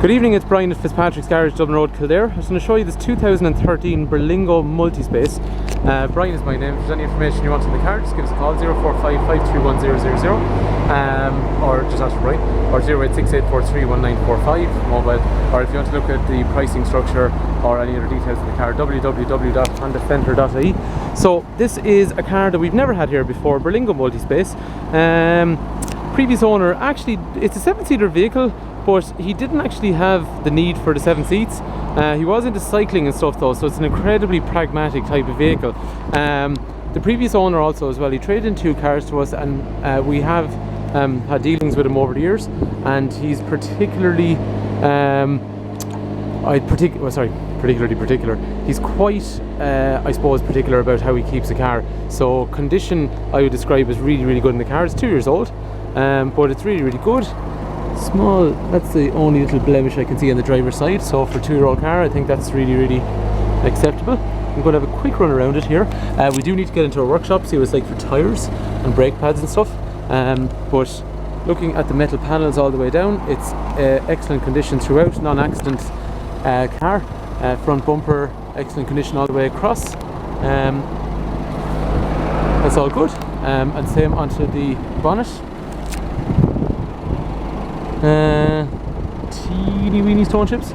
Good evening, it's Brian at Fitzpatrick's Garage, Dublin Road, Kildare. I was going to show you this 2013 Berlingo Multispace. Brian is my name. If there's any information you want on the car, just give us a call, 045 531 000, or just ask for Brian, or 08684319945 mobile, or if you want to look at the pricing structure or any other details of the car, www.hondacenter.ie. So this is a car that we've never had here before, Berlingo Multispace. Previous owner, actually, it's a 7-seater vehicle, but he didn't actually have the need for the 7 seats. He was into cycling and stuff though, so it's an incredibly pragmatic type of vehicle. The previous owner also as well, he traded in 2 cars to us, and we have had dealings with him over the years, and he's particularly particular. He's quite, I suppose, particular about how he keeps a car. So condition I would describe as really, really good in the car. It's 2 years old, but it's really, really good. Small, that's the only little blemish I can see on the driver's side. So for a 2-year-old car, I think that's really, really acceptable. I'm going to have a quick run around it here. We do need to get into a workshop, see what it's like for tyres and brake pads and stuff. But looking at the metal panels all the way down, it's excellent condition throughout, non-accident car. Front bumper, excellent condition all the way across. That's all good. And same onto the bonnet. Teeny weeny stone chips.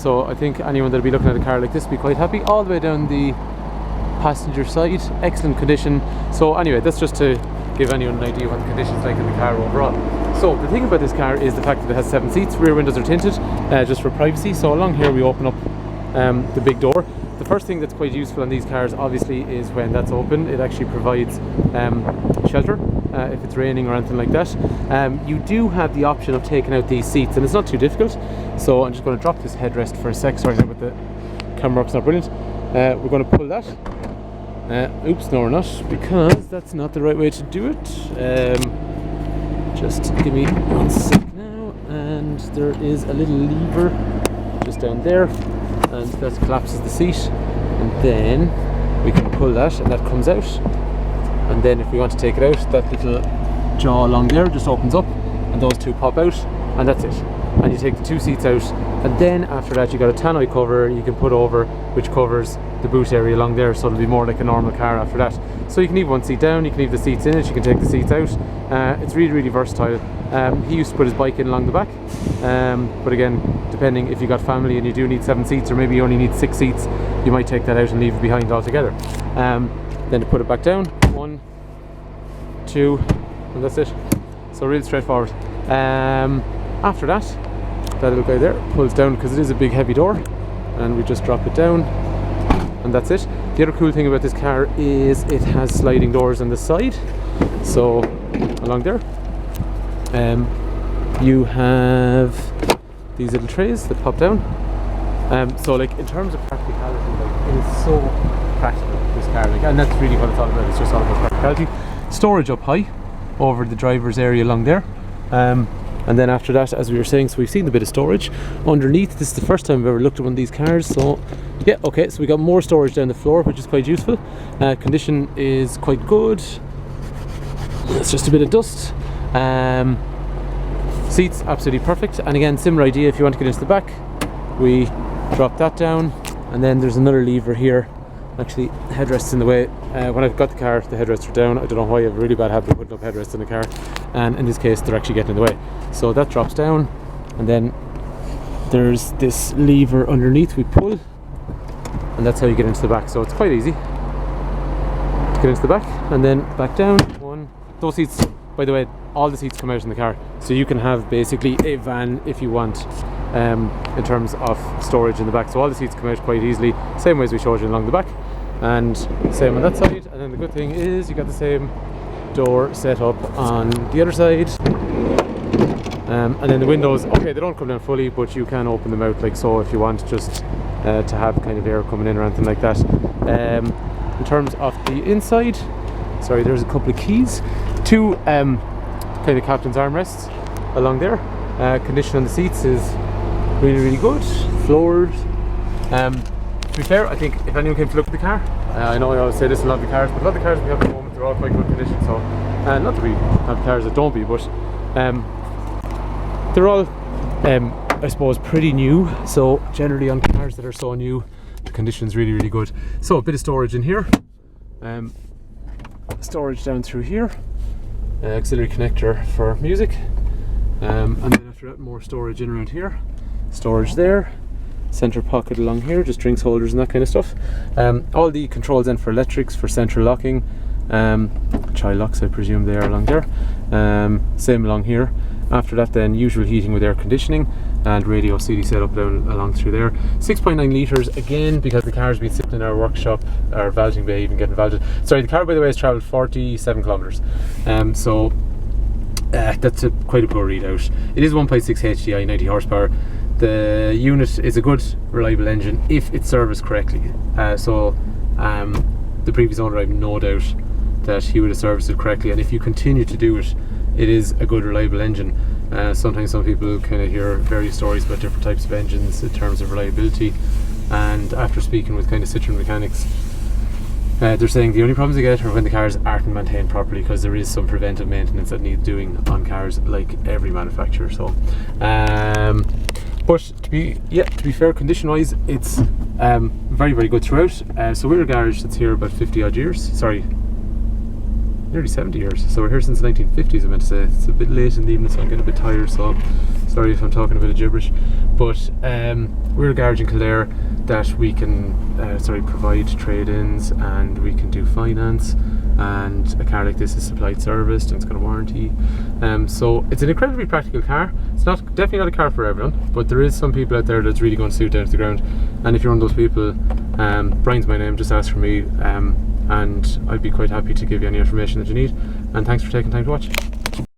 So I think anyone that'll be looking at a car like this will be quite happy. All the way down the passenger side, excellent condition. So anyway, that's just to give anyone an idea what the condition's like in the car overall. So the thing about this car is the fact that it has 7 seats. Rear windows are tinted, just for privacy. So along here we open up the big door. The first thing that's quite useful on these cars obviously is when that's open, it actually provides shelter if it's raining or anything like that. You do have the option of taking out these seats, and it's not too difficult. So I'm just going to drop this headrest for a sec. Sorry about the camera work's not brilliant. We're going to pull that. Oops, no we're not, because that's not the right way to do it. Just give me 1 sec now, and there is a little lever just down there, and that collapses the seat, and then we can pull that and that comes out. And then if we want to take it out, that little jaw along there just opens up and those 2 pop out, and that's it. And you take the 2 seats out, and then after that you got a tannoy cover you can put over, which covers the boot area along there, so it'll be more like a normal car after that. So you can leave 1 seat down, you can leave the seats in it, you can take the seats out. It's really, really versatile. He used to put his bike in along the back, but again, depending if you got family and you do need 7 seats, or maybe you only need 6 seats, you might take that out and leave it behind altogether. Then to put it back down, 1, 2, and that's it. So really straightforward. After that little guy there pulls down, because it is a big heavy door, and we just drop it down, and that's it. The other cool thing about this car is it has sliding doors on the side. So along there you have these little trays that pop down. So like in terms of practicality, like it is so practical, this car, like, and that's really what it's all about. It's just all about practicality. Storage up high over the driver's area along there. And then after that, as we were saying, so we've seen the bit of storage underneath. This is the first time I've ever looked at one of these cars, so yeah, okay, so we got more storage down the floor, which is quite useful. Condition is quite good. It's just a bit of dust. Seats absolutely perfect, and again, similar idea. If you want to get into the back, we drop that down, and then there's another lever here. Actually, headrests in the way. When I got the car, the headrests were down. I don't know why. I have a really bad habit of putting up headrests in the car, and in this case they're actually getting in the way. So that drops down, and then there's this lever underneath we pull, and that's how you get into the back. So it's quite easy to get into the back, and then back down. Those seats, by the way, all the seats come out in the car, so you can have basically a van if you want, in terms of storage in the back. So all the seats come out quite easily, same way as we showed you along the back, and same on that side. And then the good thing is you got the same door set up on the other side. And then the windows, okay, they don't come down fully, but you can open them out like so if you want, just to have kind of air coming in or anything like that. In terms of the inside, sorry, there's a couple of keys, 2 kind of captain's armrests along there. Condition on the seats is really, really good. Floors. To be fair, I think if anyone came to look at the car, I know I always say this in a lot of the cars, but a lot of the cars we have at the moment, they're all quite good condition. So, not that we have cars that don't be, but they're all I suppose, pretty new. So generally on cars that are so new, the condition's really, really good. So a bit of storage in here. Storage down through here. Auxiliary connector for music. And then after that, more storage in around here. Storage there. Center pocket along here, just drinks holders and that kind of stuff. All the controls then for electrics, for central locking. Child locks, I presume they are along there. Same along here. After that then, usual heating with air conditioning and radio CD setup down along through there. 6.9 litres, again, because the car's been sitting in our workshop, our valeting bay, even getting valeted. Sorry, the car, by the way, has travelled 47 kilometres. So that's quite a poor readout. It is 1.6 HDI, 90 horsepower. The unit is a good, reliable engine if it's serviced correctly. The previous owner, I have no doubt that he would have serviced it correctly, and if you continue to do it, it is a good, reliable engine. Sometimes some people kind of hear various stories about different types of engines in terms of reliability, and after speaking with kind of Citroen mechanics, they're saying the only problems they get are when the cars aren't maintained properly, because there is some preventive maintenance that needs doing on cars, like every manufacturer. So but to be fair, condition wise, it's very, very good throughout. So we're a garage that's here about 50 odd years, sorry, nearly 70 years. So we're here since the 1950s, I meant to say. It's a bit late in the evening, so I'm getting a bit tired, so sorry if I'm talking a bit of gibberish. But we're a garage in Kildare that we can provide trade-ins, and we can do finance, and a car like this is supplied serviced and it's got a warranty. So it's an incredibly practical car. It's definitely not a car for everyone, but there is some people out there that's really going to suit down to the ground. And if you're one of those people, Brian's my name, just ask for me, and I'd be quite happy to give you any information that you need. And thanks for taking time to watch.